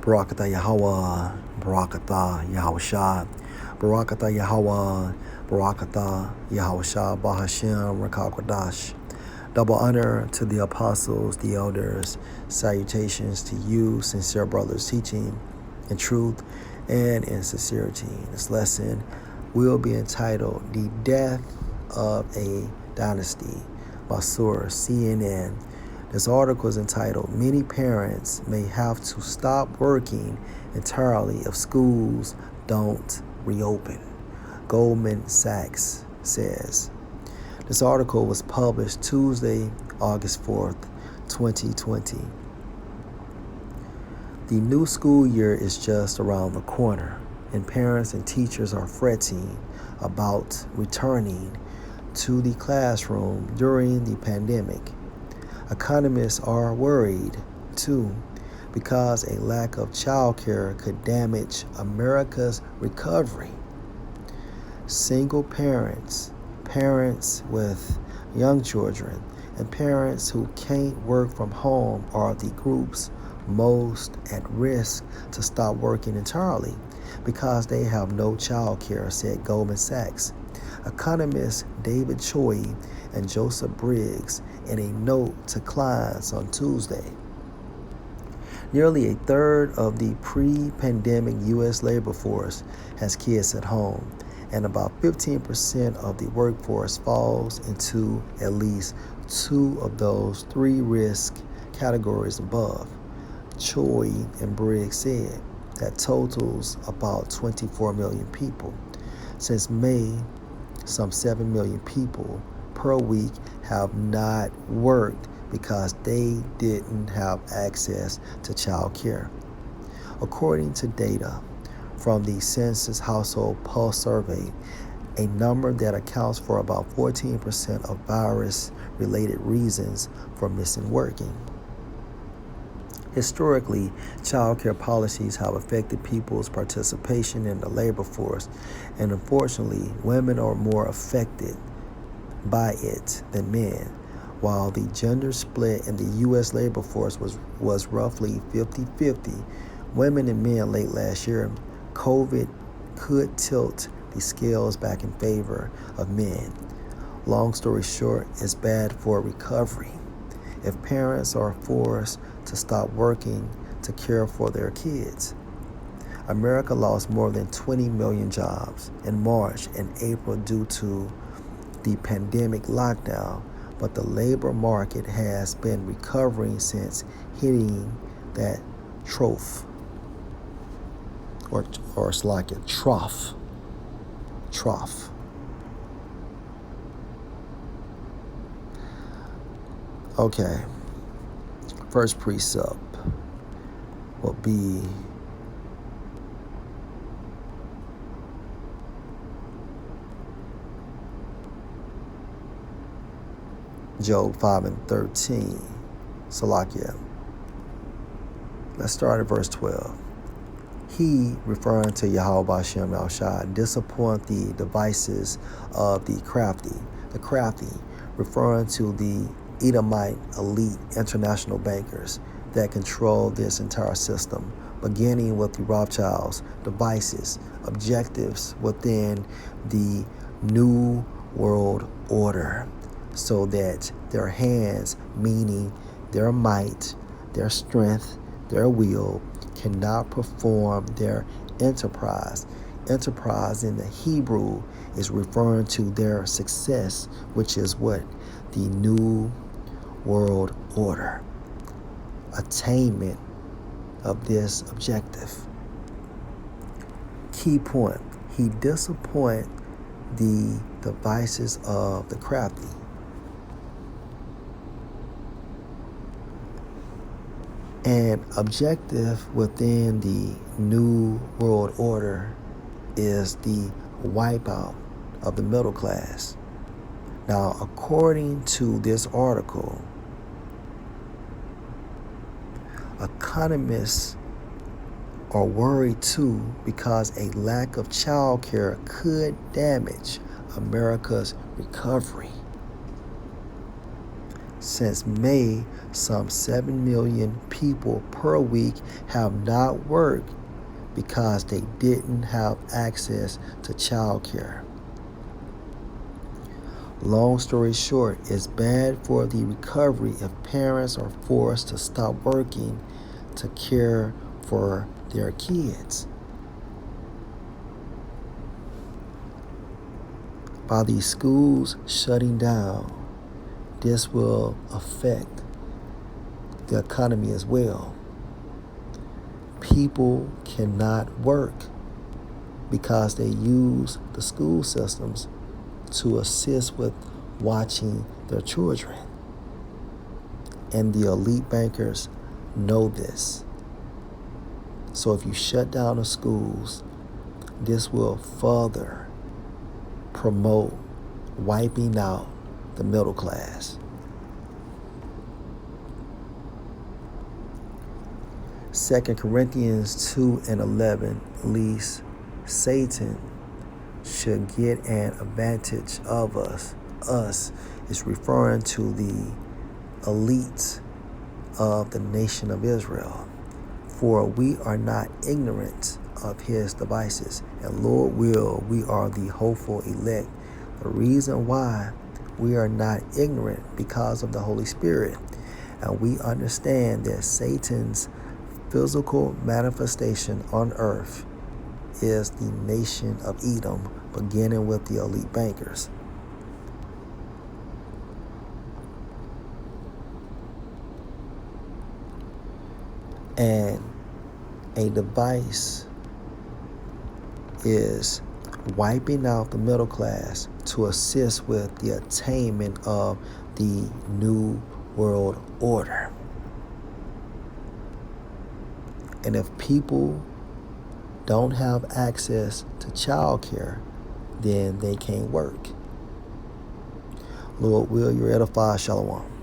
Barakatah Yahweh, Barakatah Yahushua, Barakatah Yahweh, Barakatah Yahushua, Bahashem, Rakakwadash. Double honor to the apostles, the elders. Salutations to you, sincere brothers, teaching in truth and in sincerity. This lesson will be entitled The Death of a Dynasty by source CNN. This article is entitled Many Parents May Have to Stop Working Entirely if Schools Don't Reopen. Goldman Sachs says. This article was published Tuesday, August 4th, 2020. The new school year is just around the corner, and parents and teachers are fretting about returning to the classroom during the pandemic. Economists are worried, too, because a lack of childcare could damage America's recovery. Single parents, parents with young children, and parents who can't work from home are the groups most at risk to stop working entirely because they have no child care, said Goldman Sachs. Economists David Choi and Joseph Briggs in a note to clients on Tuesday. Nearly a third of the pre-pandemic U.S. labor force has kids at home, and about 15% of the workforce falls into at least two of those three risk categories above. Choi and Briggs said that totals about 24 million people. Since May, some 7 million people per week have not worked because they didn't have access to child care. According to data from the Census Household Pulse Survey, a number that accounts for about 14% of virus-related reasons for missing working. Historically, child care policies have affected people's participation in the labor force, and unfortunately, women are more affected by it than men. While the gender split in the U.S. labor force was roughly 50-50, women and men late last year, COVID could tilt the scales back in favor of men. Long story short, it's bad for recovery. If parents are forced to stop working to care for their kids. America lost more than 20 million jobs in March and April due to the pandemic lockdown, but the labor market has been recovering since hitting that trough, or it's like a trough. Okay, first precept will be Job 5:13. Salakia. Let's start at verse 12. He, referring to Yahweh Hashem Al-Shad, disappoint the devices of the crafty, referring to the Edomite elite international bankers that control this entire system, beginning with the Rothschilds' devices, objectives within the New World Order, so that their hands, meaning their might, their strength, their will, cannot perform their enterprise. Enterprise in the Hebrew is referring to their success, which is what? The New World Order. Attainment of this objective. Key point. He disappointed the devices of the crafty. An objective within the New World Order is the wipeout of the middle class. Now, according to this article, economists are worried too because a lack of child care could damage America's recovery. Since May, some 7 million people per week have not worked because they didn't have access to childcare. Long story short, it's bad for the recovery if parents are forced to stop working to care for their kids. By these schools shutting down, this will affect the economy as well. People cannot work because they use the school systems to assist with watching their children. And the elite bankers know this. So if you shut down the schools, this will further promote wiping out the middle class. 2 Corinthians 2:11, at least Satan should get an advantage of us. Us is referring to the elite of the nation of Israel. For we are not ignorant of his devices, and Lord will, we are the hopeful elect. The reason why we are not ignorant because of the Holy Spirit. And we understand that Satan's physical manifestation on earth is the nation of Edom, beginning with the elite bankers. And a device is wiping out the middle class to assist with the attainment of the New World Order. And if people don't have access to childcare, then they can't work. Lord will, you're edified. Shalom.